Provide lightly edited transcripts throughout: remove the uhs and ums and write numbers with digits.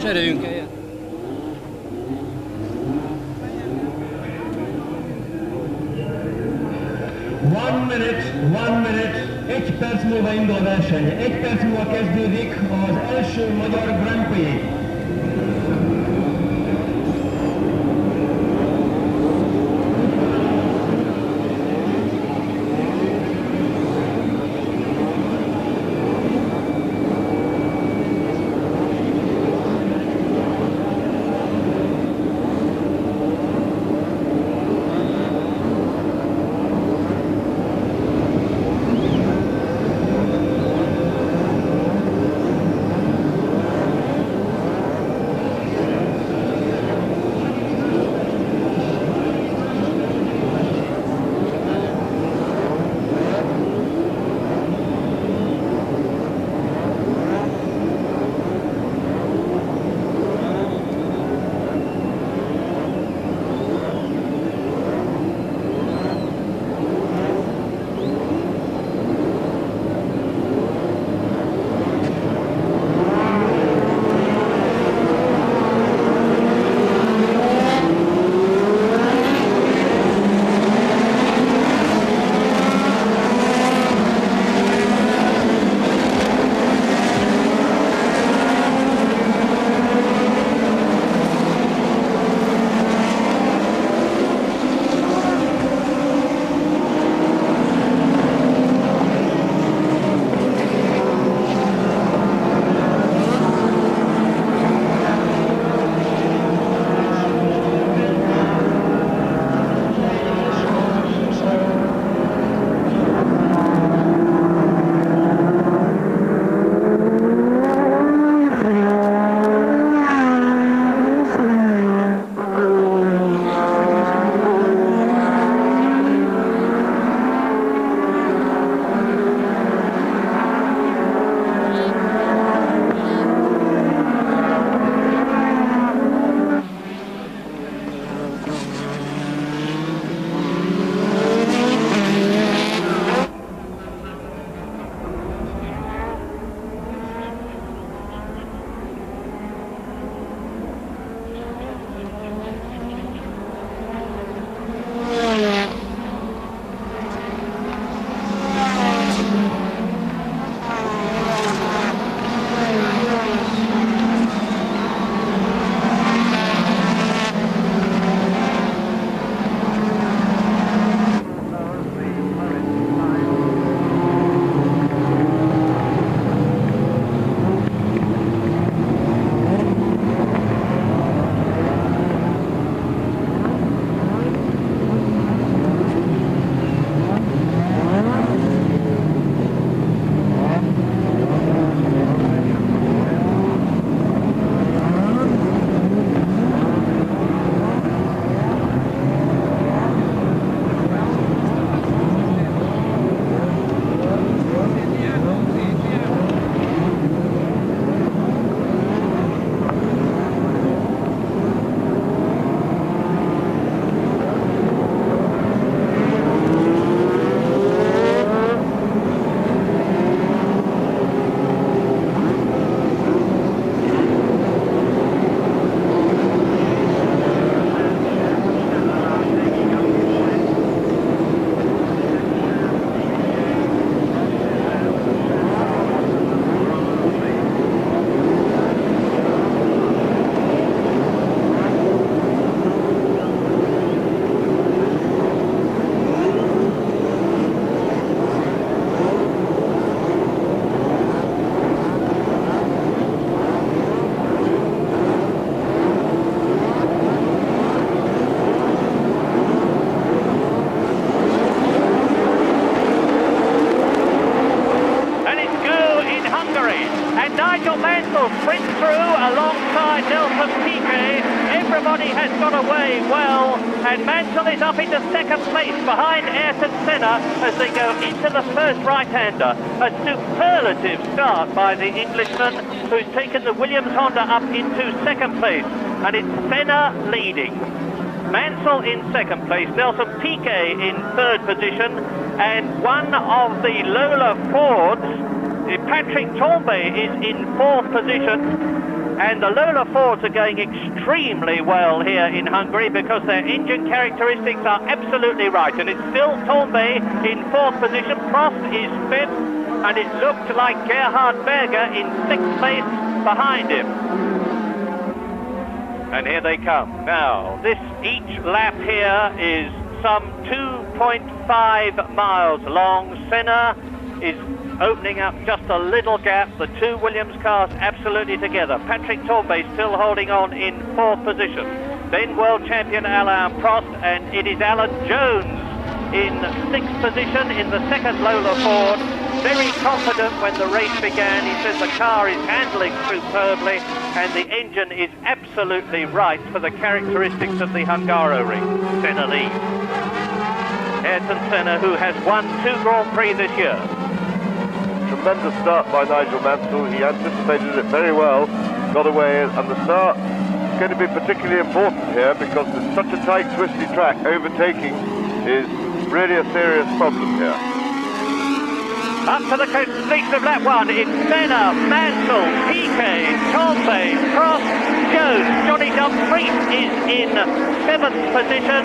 Cseréljünk el. One minute, 1 perc múlva indul a verseny. 1 perc múlva kezdődik az első magyar Grand Prix. by Nelson Piquet. Everybody has got away well, and Mansell is up into second place behind Ayrton Senna as they go into the first right-hander. A superlative start by the Englishman, who's taken the Williams Honda up into second place, and it's Senna leading. Mansell in second place, Nelson Piquet in third position, and one of the Lola Fords, Patrick Tambay, is in fourth position. And the Lola Fords are going extremely well here in Hungary because their engine characteristics are absolutely right. And it's still Tambay in fourth position, Prost is fifth, and it looked like Gerhard Berger in sixth place behind him. And here they come. Now, each lap here is some 2.5 miles long. Senna is opening up just a little gap. The two Williams cars absolutely together. Patrick Tambay still holding on in fourth position. Then world champion Alain Prost, and it is Alan Jones in sixth position in the second Lola Ford. Very confident when the race began. He says the car is handling superbly and the engine is absolutely right for the characteristics of the Hungaroring. Senna leads. Ayrton Senna, who has won 2 Grand Prix this year. Tremendous start by Nigel Mansell. He anticipated it very well, got away, and the start is going to be particularly important here because it's such a tight, twisty track. Overtaking is really a serious problem here. Up to the completion of lap 1, it's Senna, Mansell, Piquet, Tambay, Prost, Jones. Johnny Dumfries is in 7th position.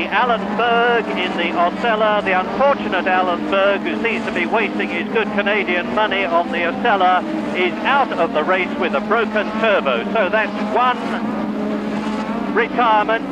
Alan Berg in the Osella, the unfortunate Alan Berg, who seems to be wasting his good Canadian money on the Osella, is out of the race with a broken turbo. So that's one retirement.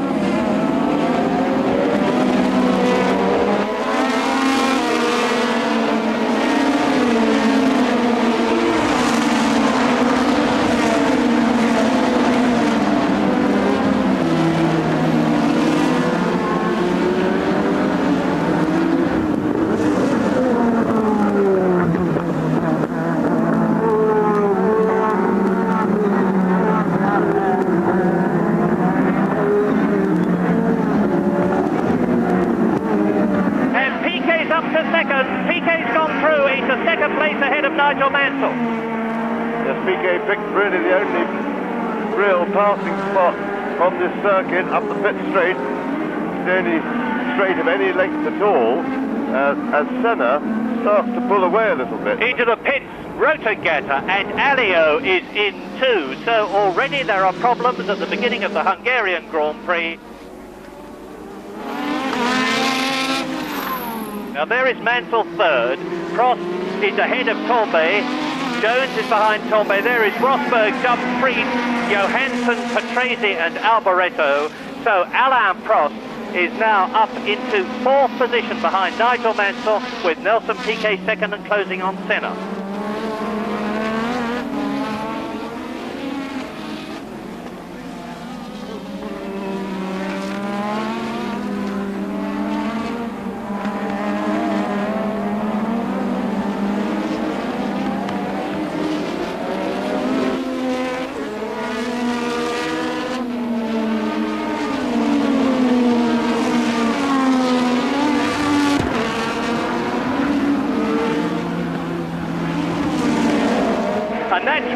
Nigel Mansell. Yes, Piquet picked really the only real passing spot on this circuit up the pit straight. It's the only straight of any length at all, as Senna starts to pull away a little bit. Into the pits, Rotogatter and Alio is in too, so already there are problems at the beginning of the Hungarian Grand Prix. Now there is Mansell third, Prost is ahead of Tambay, Jones is behind Tambay, there is Rosberg, Dumfries, Johansson, Patrese and Alboreto. So Alain Prost is now up into fourth position behind Nigel Mansell, with Nelson Piquet second and closing on Senna.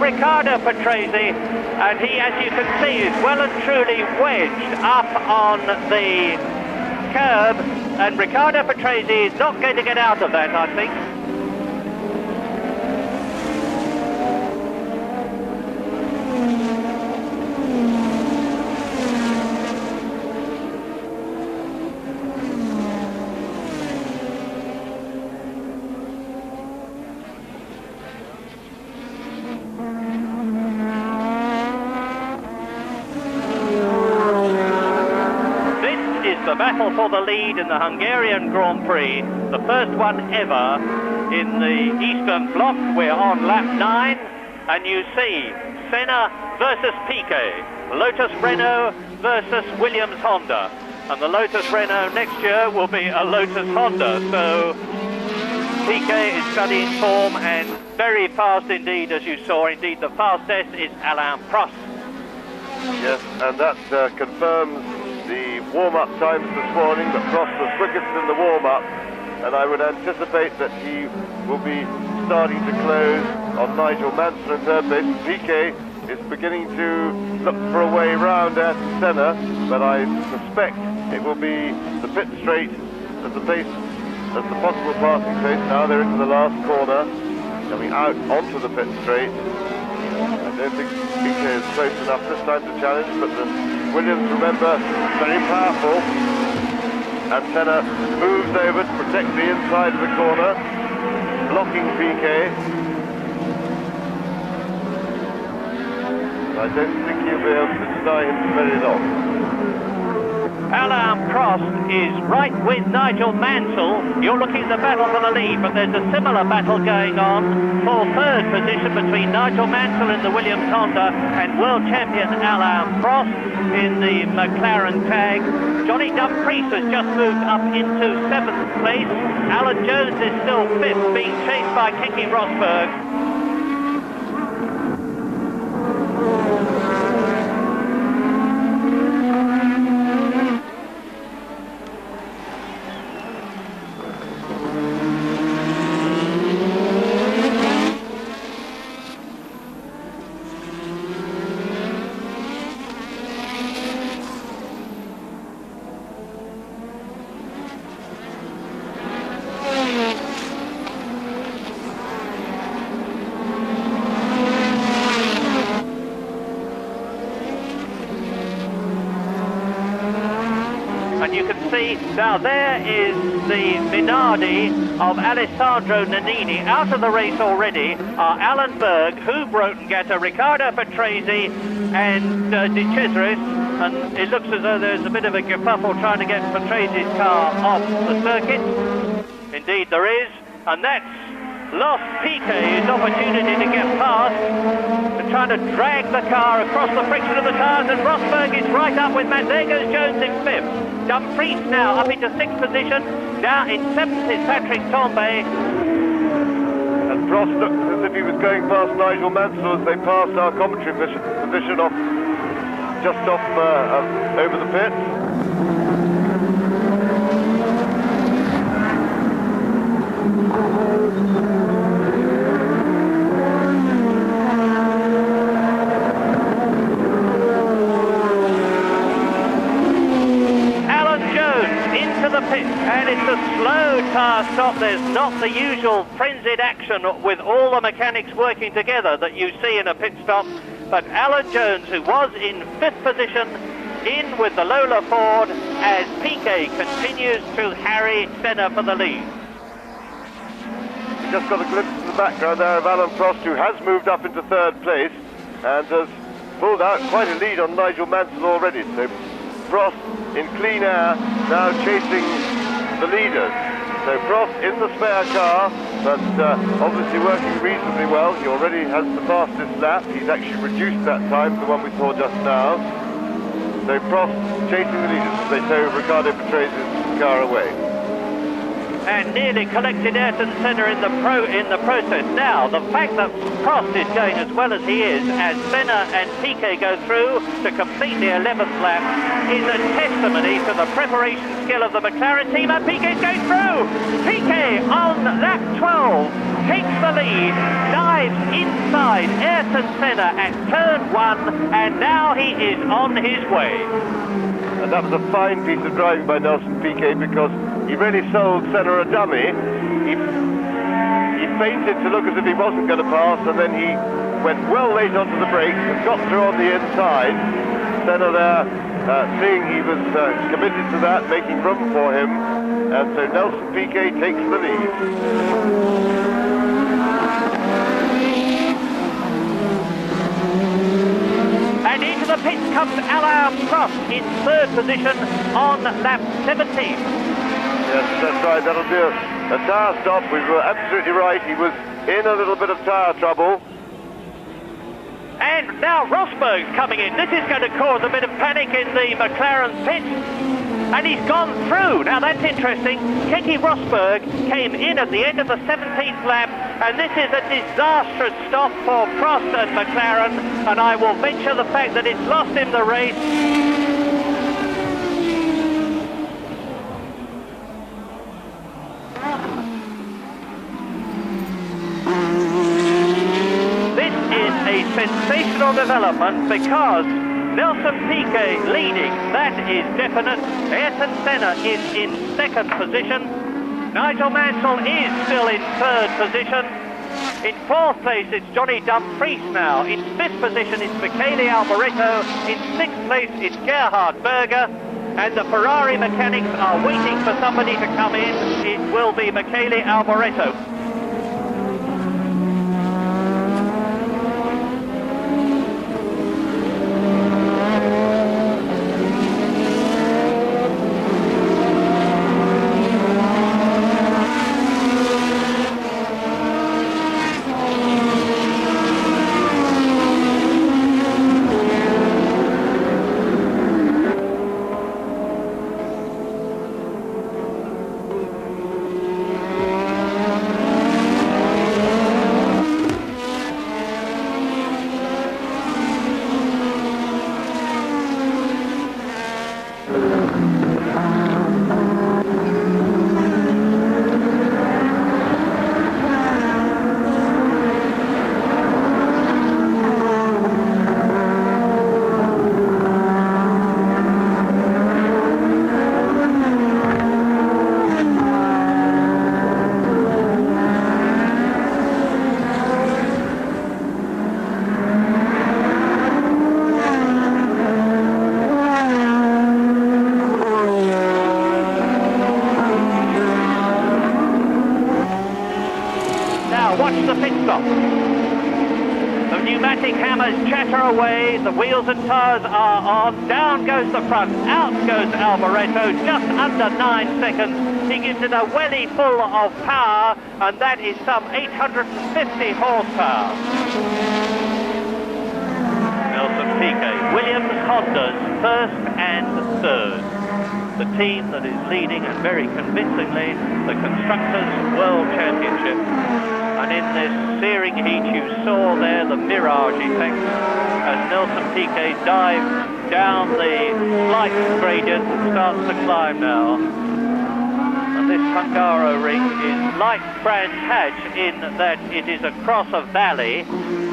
Riccardo Patrese, and he, as you can see, is well and truly wedged up on the curb, and Riccardo Patrese is not going to get out of that, I think. The battle for the lead in the Hungarian Grand Prix, the first one ever in the Eastern Bloc. We're on lap 9, and you see Senna versus Piquet, Lotus Renault versus Williams Honda, and the Lotus Renault next year will be a Lotus Honda, so Piquet is studying form and very fast indeed, as you saw. Indeed, the fastest is Alain Prost. Yes, and that confirms the warm-up times this morning, but Prost was quickest in the warm-up, and I would anticipate that he will be starting to close on Nigel Mansell in third place. Piquet is beginning to look for a way round Ayrton Senna, but I suspect it will be the pit straight as the possible passing place. Now they're into the last corner, coming out onto the pit straight. I don't think Piquet is close enough this time to challenge, but the Williams, remember, very powerful, and Senna moves over to protect the inside of the corner, blocking Piquet. I don't think he'll be able to deny him for very long. Alain Prost is right with Nigel Mansell. You're looking at the battle for the lead, but there's a similar battle going on for third position between Nigel Mansell in the Williams Honda and world champion Alain Prost in the McLaren tag. Johnny Dumfries has just moved up into 7th place. Alan Jones is still 5th, being chased by Keke Rosberg. And you can see now there is the Minardi of Alessandro Nannini. Out of the race already are Alan Berg, Hugh Grotengetta, Riccardo Patrese and De Cesaris, and it looks as though there's a bit of a kerfuffle trying to get Patrese's car off the circuit. Indeed there is, and that's lost Piquet his opportunity to get past, and trying to drag the car across the friction of the tires, and Rosberg is right up with Matt. There goes Jones in 5th. Dumfries now up into 6th position. Down in 7th is Patrick Tambay. And Prost looked as if he was going past Nigel Mansell as they passed our commentary position off, just off over the pits. The pit, and it's a slow tire stop. There's not the usual frenzied action with all the mechanics working together that you see in a pit stop, but Alan Jones, who was in 5th position, in with the Lola Ford as Piquet continues to harry Senna for the lead. We just got a glimpse in the background there of Alain Prost, who has moved up into 3rd place and has pulled out quite a lead on Nigel Mansell already. So Prost in clean air, now chasing the leaders. So Prost in the spare car, but obviously working reasonably well. He already has the fastest lap. He's actually reduced that time to the one we saw just now. So Prost chasing the leaders as they tow Riccardo Patrese's car away. and nearly collected Ayrton Senna in the process. Now, the fact that Prost is going as well as he is, as Senna and Piquet go through to complete the 11th lap, is a testimony to the preparation skill of the McLaren team, and Piquet's going through! Piquet on lap 12 takes the lead, dives inside Ayrton Senna at turn 1, and now he is on his way. And that was a fine piece of driving by Nelson Piquet, because he really sold Senna a dummy. He feinted to look as if he wasn't going to pass, and then he went well late onto the brakes and got through on the inside. Senna there, seeing he was committed to that, making room for him, and so Nelson Piquet takes the lead. And into the pits comes Alain Prost in 3rd position on lap 17. Yes, that's right. That'll be a tyre stop. We were absolutely right. He was in a little bit of tyre trouble. And now Rosberg's coming in. This is going to cause a bit of panic in the McLaren pit. And he's gone through. Now that's interesting. Keke Rosberg came in at the end of the 17th lap, and this is a disastrous stop for Prost and McLaren, and I will venture the fact that it's lost him the race. This is a sensational development because Nelson Piquet leading, that is definite. Ayrton Senna is in 2nd position. Nigel Mansell is still in 3rd position. In 4th place it's Johnny Dumfries now. In 5th position it's Michele Alboreto. In 6th place it's Gerhard Berger. And the Ferrari mechanics are waiting for somebody to come in. It will be Michele Alboreto. The wheels and tyres are on, down goes the front, out goes Alboreto, just under 9 seconds. He gives it a welly full of power, and that is some 850 horsepower. Nelson Piquet, Williams Honda's 1st and 3rd. The team that is leading, and very convincingly, the Constructors' World Championship. And in this searing heat you saw there the mirage effect as Nelson Piquet dives down the slight gradient and starts to climb now. And this Hungaro ring is like Brands Hatch in that it is across a valley,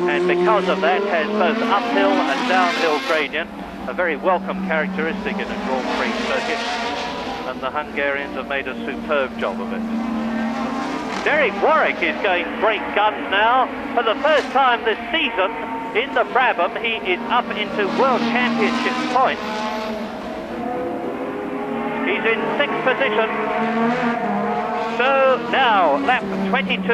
and because of that has both uphill and downhill gradient, a very welcome characteristic in a Grand Prix circuit, and the Hungarians have made a superb job of it. Derek Warwick is going great guns now. For the first time this season in the Brabham, he is up into World Championship points. He's in 6th position. So now, lap 22.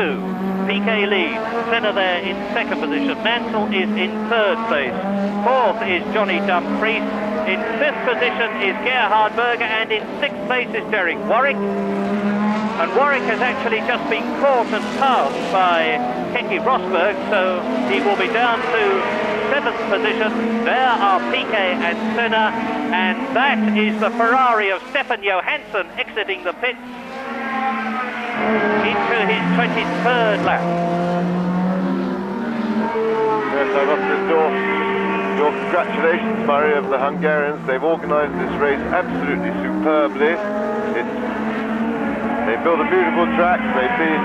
Piquet leads. Senna there in 2nd position. Mansell is in 3rd place. 4th is Johnny Dumfries. In 5th position is Gerhard Berger, and in 6th place is Derek Warwick. And Warwick has actually just been caught and passed by Keke Rosberg, so he will be down to 7th position. There are Piquet and Senna, and that is the Ferrari of Stefan Johansson exiting the pits. into his 23rd lap. Yes, I must endorse your congratulations, Murray, of the Hungarians. They've organised this race absolutely superbly. They built a beautiful track. They've been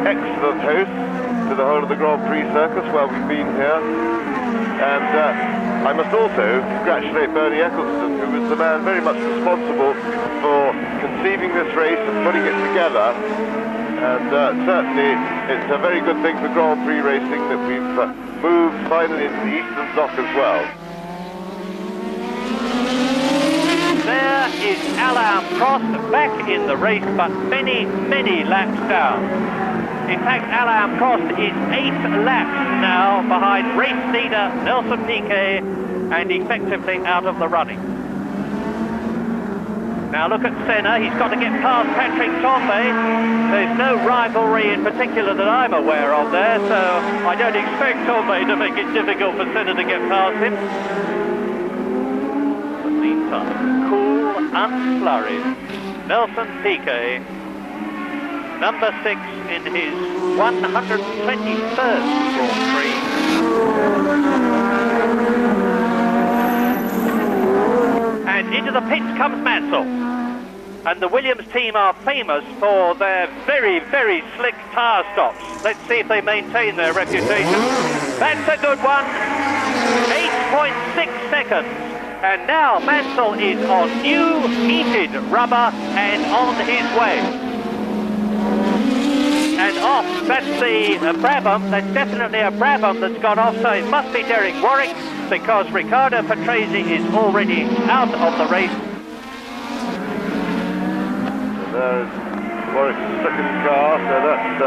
excellent hosts to the whole of the Grand Prix circus while we've been here. And I must also congratulate Bernie Eccleston, who was the man very much responsible for conceiving this race and putting it together. And certainly it's a very good thing for Grand Prix racing that we've moved finally into the Eastern Bloc as well. There is Alain Prost back in the race, but many, many laps down. In fact, Alain Prost is 8 laps now behind race leader Nelson Piquet and effectively out of the running. Now look at Senna. He's got to get past Patrick Tambay. There's no rivalry in particular that I'm aware of there, so I don't expect Tambay to make it difficult for Senna to get past him. In the meantime, cool, unflurried, Nelson Piquet, number 6 in his 123rd Grand Prix. And into the pits comes Mansell. And the Williams team are famous for their very, very slick tyre stops. Let's see if they maintain their reputation. That's a good one. 8.6 seconds. And now Mansell is on new heated rubber and on his way. And off, that's the Brabham, that's definitely a Brabham that's got off, so it must be Derek Warwick, because Riccardo Patrese is already out of the race. And there is Warwick's second car, so that's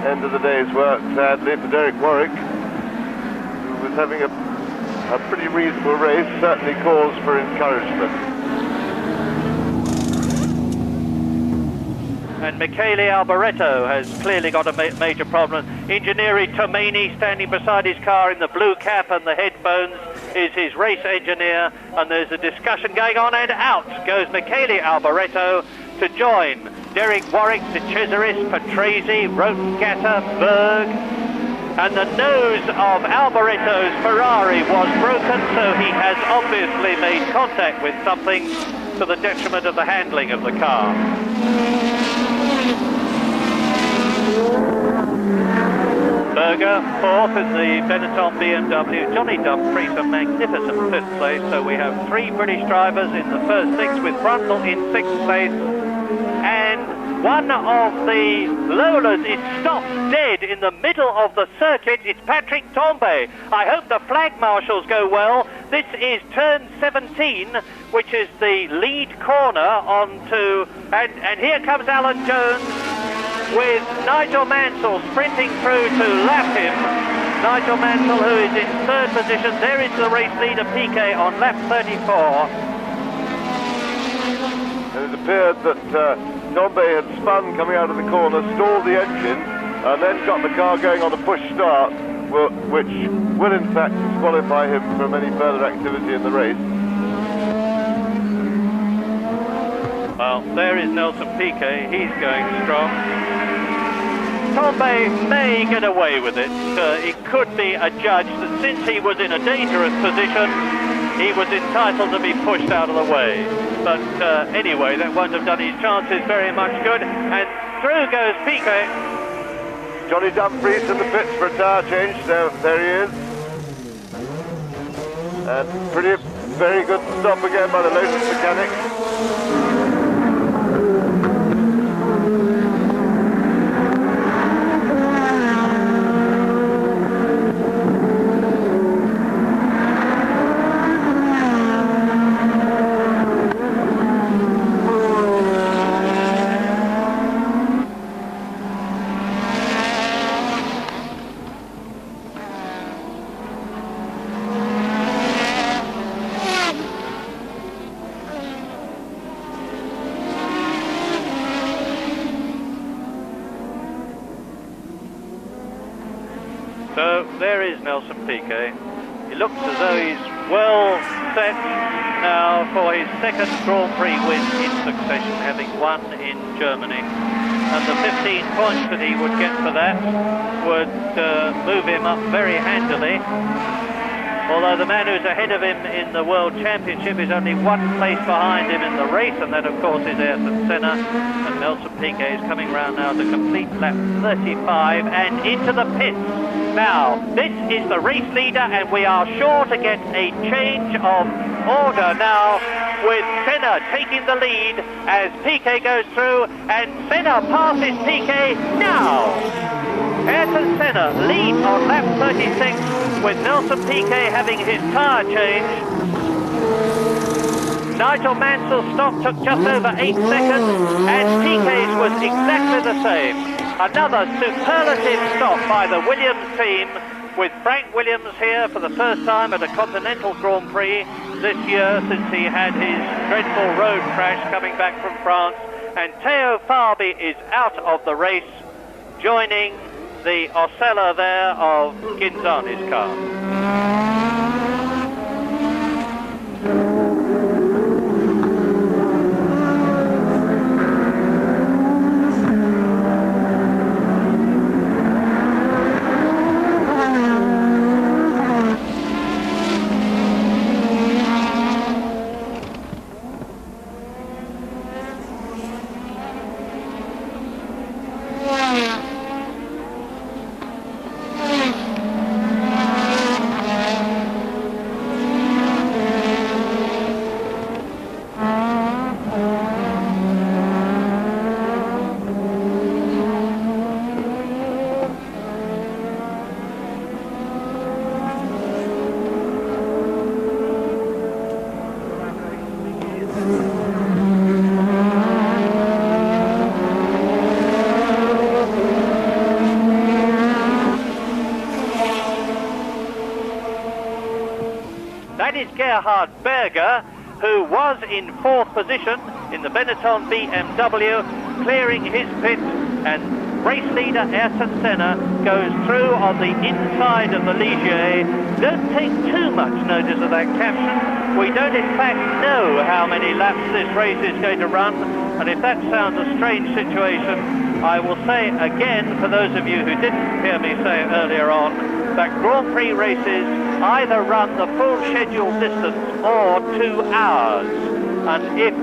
end of the day's work, sadly, for Derek Warwick, who was having a pretty reasonable race, certainly cause for encouragement. And Michele Alboreto has clearly got a major problem. Engineer Tomini standing beside his car in the blue cap and the headphones is his race engineer, and there's a discussion going on, and out goes Michele Alboreto to join Derek Warwick, De Cesaris, Patrese, Rotengatter, Berg. And the nose of Alboreto's Ferrari was broken, so he has obviously made contact with something to the detriment of the handling of the car. Berger, 4th in the Benetton BMW. Johnny Dumfries, a magnificent 5th place. So we have 3 British drivers in the first 6, with Brundle in 6th place. And one of the Lolas is stopped dead in the middle of the circuit. It's Patrick Tambay. I hope the flag marshals go well. This is turn 17, which is the lead corner onto... And here comes Alan Jones with Nigel Mansell sprinting through to lap him. Nigel Mansell, who is in 3rd position. There is the race leader, Piquet, on lap 34. And it appeared that Tambay had spun coming out of the corner, stalled the engine, and then got the car going on a push start, which will in fact disqualify him from any further activity in the race. Well, there is Nelson Piquet. He's going strong. Tambay may get away with it. It could be adjudged that since he was in a dangerous position, he was entitled to be pushed out of the way. But anyway, that won't have done his chances very much good. And through goes Piquet. Johnny Dumfries in the pits for a tyre change. So there he is. And very good stop again by the Lotus mechanics. So there is Nelson Piquet. He looks as though he's well set now for his 2nd Grand Prix win in succession, having won in Germany. and the 15 points that he would get for that would move him up very handily. Although the man who's ahead of him in the World Championship is only one place behind him in the race, and that of course is Ayrton Senna. And Nelson Piquet is coming round now to complete lap 35 and into the pits. Now, this is the race leader, and we are sure to get a change of order now, with Senna taking the lead as Piquet goes through, and Senna passes Piquet now. Ayrton Senna leads on lap 36, with Nelson Piquet having his tyre change. Nigel Mansell's stop took just over 8 seconds, and Piquet's was exactly the same. Another superlative stop by the Williams team, with Frank Williams here for the first time at a Continental Grand Prix this year since he had his dreadful road crash coming back from France. And Theo Fabi is out of the race, joining the Osella there of Ginzani's car. That is Gerhard Berger, who was in 4th position in the Benetton BMW, clearing his pit, and race leader Ayrton Senna goes through on the inside of the Ligier. Don't take too much notice of that caption. We don't in fact know how many laps this race is going to run, and if that sounds a strange situation, I will say again, for those of you who didn't hear me say it earlier on, that Grand Prix races either run the full scheduled distance or 2 hours. And if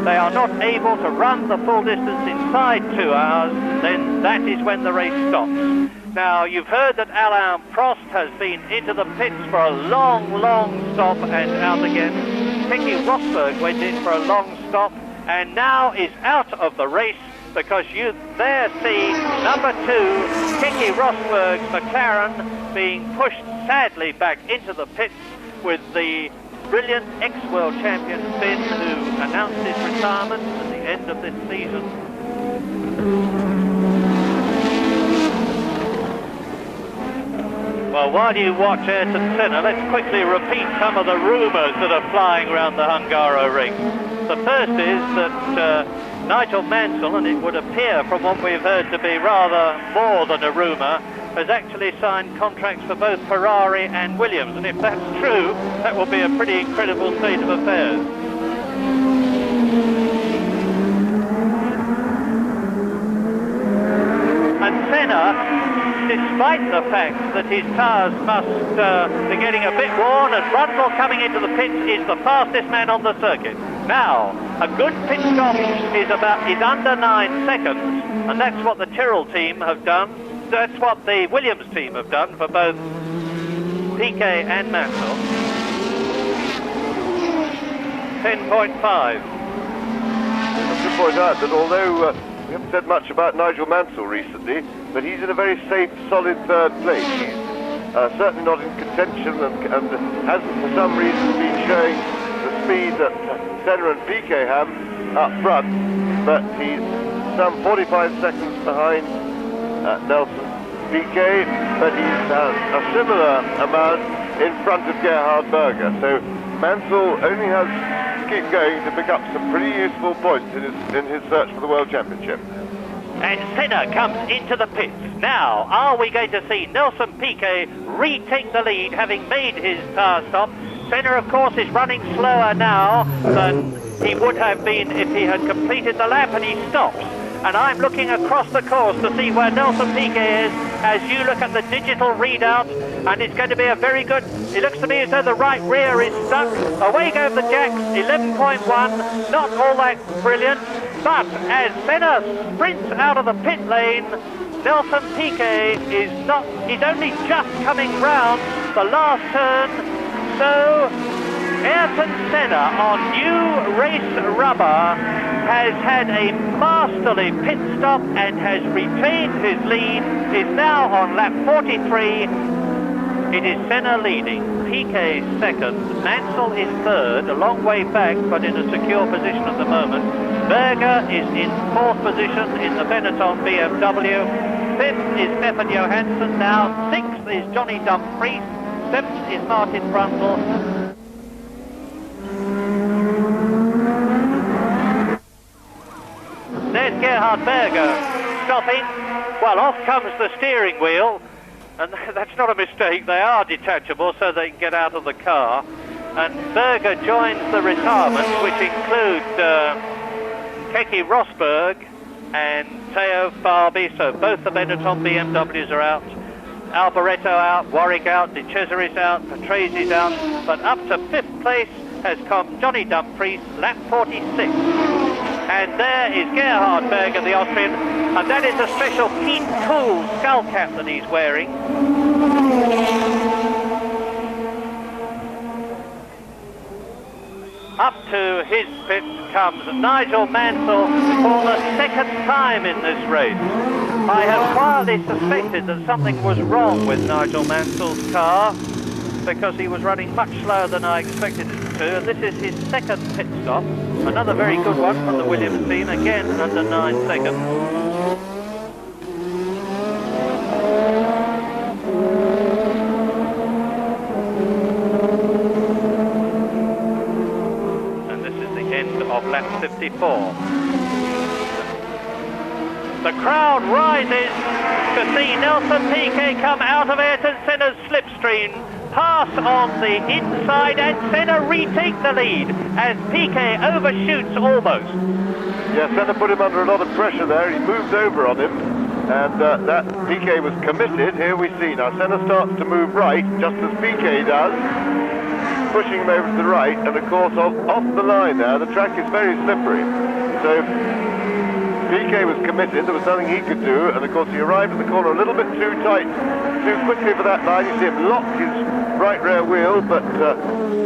they are not able to run the full distance inside 2 hours, then that is when the race stops. Now, you've heard that Alain Prost has been into the pits for a long, long stop and out again. Keke Rosberg went in for a long stop and now is out of the race, because you there see number 2, Keke Rosberg's McLaren, being pushed sadly back into the pits with the brilliant ex-world champion Finn, who announced his retirement at the end of this season. Well, while you watch Ayrton Senna, let's quickly repeat some of the rumours that are flying around the Hungaroring. The first is that Nigel Mansell, and it would appear from what we've heard to be rather more than a rumour, has actually signed contracts for both Ferrari and Williams. And if that's true, that will be a pretty incredible state of affairs. And Senna, despite the fact that his tyres must be getting a bit worn, and Russell coming into the pits is the fastest man on the circuit. Now, a good pit stop is under 9 seconds, and that's what the Tyrrell team have done. That's what the Williams team have done for both Piquet and Mansell. 10.5. I should point out that although we haven't said much about Nigel Mansell recently, but he's in a very safe, solid 3rd place. He's certainly not in contention and hasn't for some reason been showing the speed that Senna and Piquet have up front, but he's some 45 seconds behind Nelson Piquet, but he's a similar amount in front of Gerhard Berger. So Mansell only has to keep going to pick up some pretty useful points in his search for the World Championship. And Senna comes into the pits. Now, are we going to see Nelson Piquet retake the lead, having made his tyre stop? Senna, of course, is running slower now than he would have been if he had completed the lap, and he stops. and I'm looking across the course to see where Nelson Piquet is as you look at the digital readout, and it's going to be a very good, it looks to me as though the right rear is stuck. Away go the jacks, 11.1, not all that brilliant, but as Senna sprints out of the pit lane, Nelson Piquet he's only just coming round the last turn, so Ayrton Senna on new race rubber has had a masterly pit stop and has retained his lead, is now on lap 43. It is Senna leading, Piquet second, Mansell is third, a long way back but in a secure position at the moment. Berger is in fourth position in the Benetton BMW. Fifth is Stefan Johansson now, sixth is Johnny Dumfries, seventh is Martin Brundle. There's Gerhard Berger stopping. Well, off comes the steering wheel, and that's not a mistake, they are detachable so they can get out of the car. And Berger joins the retirement, which include Keke Rosberg and Theo Fabi, so both the Benetton BMWs are out. Alboreto out, Warwick out, De Cesaris out, Patrese out, but up to fifth place has come Johnny Dumfries, lap 46. And there is Gerhard Berger, the Austrian, and that is a special Pete Cool skull cap that he's wearing. Up to his pit comes Nigel Mansell for the second time in this race. I have quietly suspected that something was wrong with Nigel Mansell's car because he was running much slower than I expected him to, and this is his second pit stop. Another very good one from the Williams team, again under 9 seconds. Of lap 54. The crowd rises to see Nelson Piquet come out of Ayrton Senna's slipstream, pass on the inside, and Senna retake the lead as Piquet overshoots almost. Yeah, Senna put him under a lot of pressure there. He moved over on him, and that Piquet was committed. Here we see now Senna starts to move right, just as Piquet does, pushing him over to the right, and of course off the line there, the track is very slippery. So Piquet was committed, there was nothing he could do, and of course he arrived at the corner a little bit too tight, too quickly for that line. You see him lock his right rear wheel, but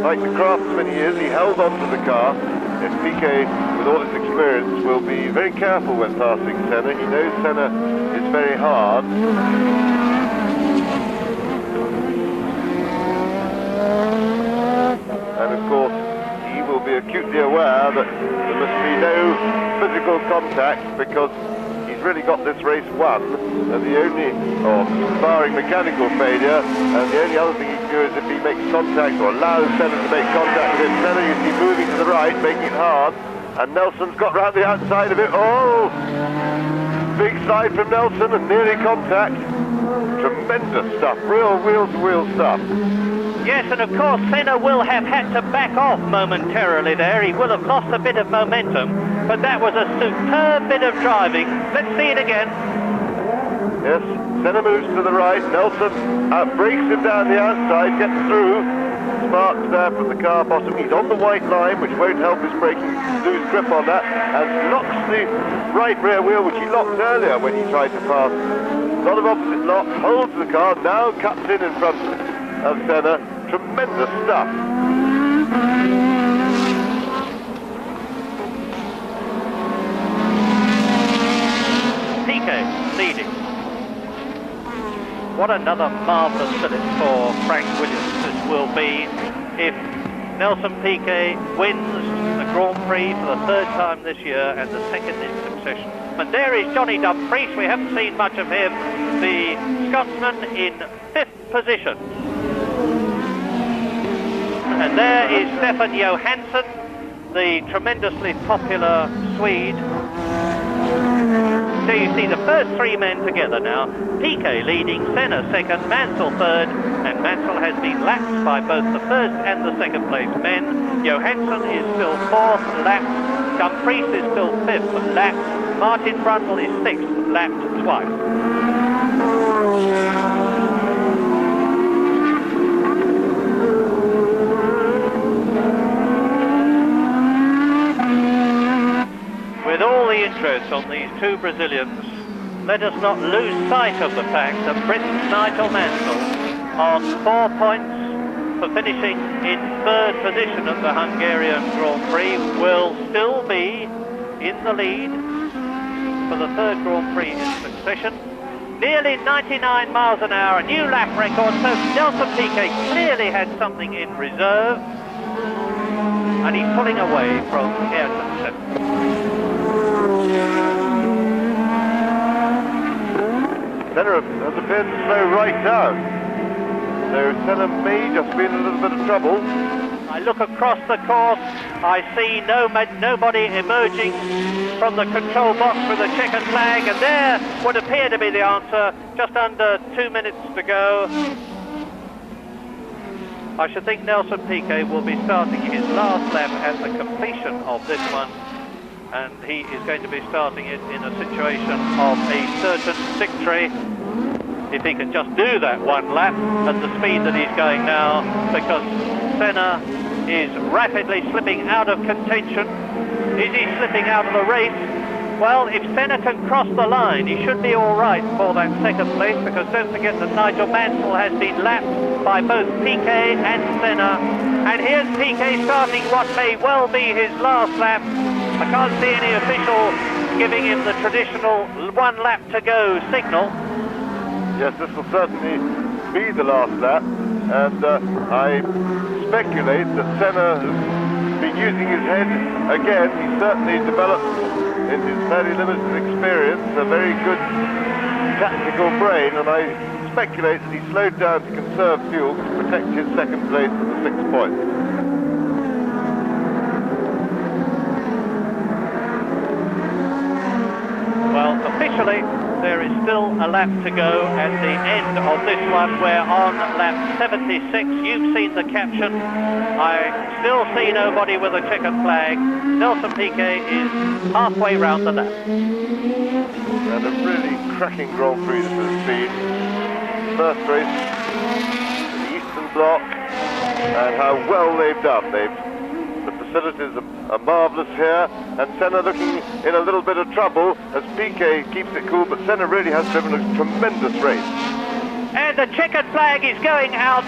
like the craftsman he is, he held on to the car. And Piquet, with all his experience, will be very careful when passing Senna. He knows Senna is very hard. And of course, he will be acutely aware that there must be no physical contact because he's really got this race won. And the only, or barring mechanical failure, and the only other thing he can do is if he makes contact or allows Senna to make contact with him. Senna, you see, moving to the right, making it hard, and Nelson's got round the outside of it. Oh! Big slide from Nelson and nearly contact. Tremendous stuff, real wheel-to-wheel stuff. Yes, and of course Senna will have had to back off momentarily there. He will have lost a bit of momentum, but that was a superb bit of driving. Let's see it again. Yes, Senna moves to the right. Nelson breaks him down the outside, gets through. Sparks there from the car bottom. He's on the white line, which won't help his braking, lose grip on that, and locks the right rear wheel, which he locked earlier when he tried to pass. A lot of opposite lock, holds the car, now cuts in front of Senna. Tremendous stuff. Piquet leading. What another marvellous finish for Frank Williams this will be if Nelson Piquet wins the Grand Prix for the third time this year and the second in succession. And there is Johnny Dumfries. We haven't seen much of him. The Scotsman in 5th position. And there is Stefan Johansson, the tremendously popular Swede. So you see the first 3 men together now. Piquet leading, Senna second, Mansell third, and Mansell has been lapped by both the first and the second place men. Johansson is still 4th, lapped. Dumfries is still 5th, lapped. Martin Brundle is 6th, lapped twice. With all the interest on these two Brazilians, let us not lose sight of the fact that Britain's Nigel Mansell, on 4 points for finishing in 3rd position at the Hungarian Grand Prix, will still be in the lead for the 3rd Grand Prix in succession. Nearly 99 miles an hour, a new lap record, so Nelson Piquet clearly had something in reserve, and he's pulling away from Ayrton Senna. Senna has appeared to slow right down, so Senna may just be in a little bit of trouble. I look across the course, I see nobody emerging from the control box with a checkered flag, and there would appear to be the answer, just under 2 minutes to go. I should think Nelson Piquet will be starting his last lap at the completion of this one, and he is going to be starting it in a situation of a certain victory, if he can just do that one lap at the speed that he's going now, because Senna is rapidly slipping out of contention. Is he slipping out of the race? Well, if Senna can cross the line, he should be all right for that 2nd place, because don't forget that Nigel Mansell has been lapped by both Piquet and Senna. And here's Piquet starting what may well be his last lap. I can't see any official giving him the traditional 1 lap to go signal. Yes, this will certainly be the last lap, and I speculate that Senna has been using his head again. He's certainly developed, in his fairly limited experience, a very good tactical brain, and I speculate that he slowed down to conserve fuel to protect his 2nd place at the 6th point. Well, officially, there is still a lap to go at the end of this one. We're on lap 76. You've seen the caption. I still see nobody with a checkered flag. Nelson Piquet is halfway round the lap. And a really cracking Grand Prix this has been. First race, the Eastern Bloc, and how well they've done. The facilities are marvellous here, and Senna looking in a little bit of trouble as Piquet keeps it cool, but Senna really has driven a tremendous race. And the checkered flag is going out.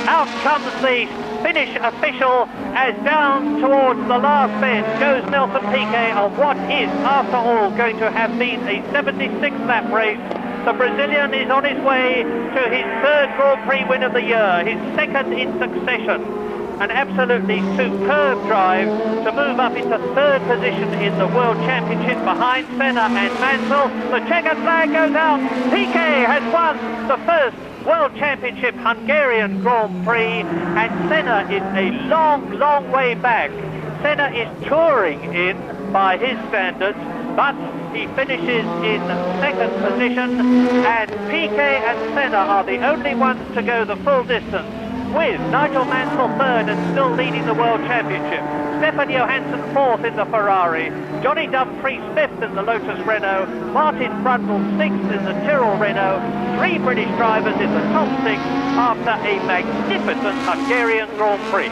Out comes the finish official as down towards the last bend goes Nelson Piquet on what is, after all, going to have been a 76th lap race. The Brazilian is on his way to his 3rd Grand Prix win of the year, his 2nd in succession. An absolutely superb drive to move up into 3rd position in the World Championship behind Senna and Mansell. The checkered flag goes out. Piquet has won the 1st World Championship Hungarian Grand Prix, and Senna is a long, long way back. Senna is touring in by his standards, but he finishes in 2nd position, and Piquet and Senna are the only ones to go the full distance, with Nigel Mansell 3rd and still leading the World Championship. Stefan Johansson 4th in the Ferrari, Johnny Dumfries 5th in the Lotus Renault, Martin Brundle 6th in the Tyrrell Renault, 3 British drivers in the top 6 after a magnificent Hungarian Grand Prix.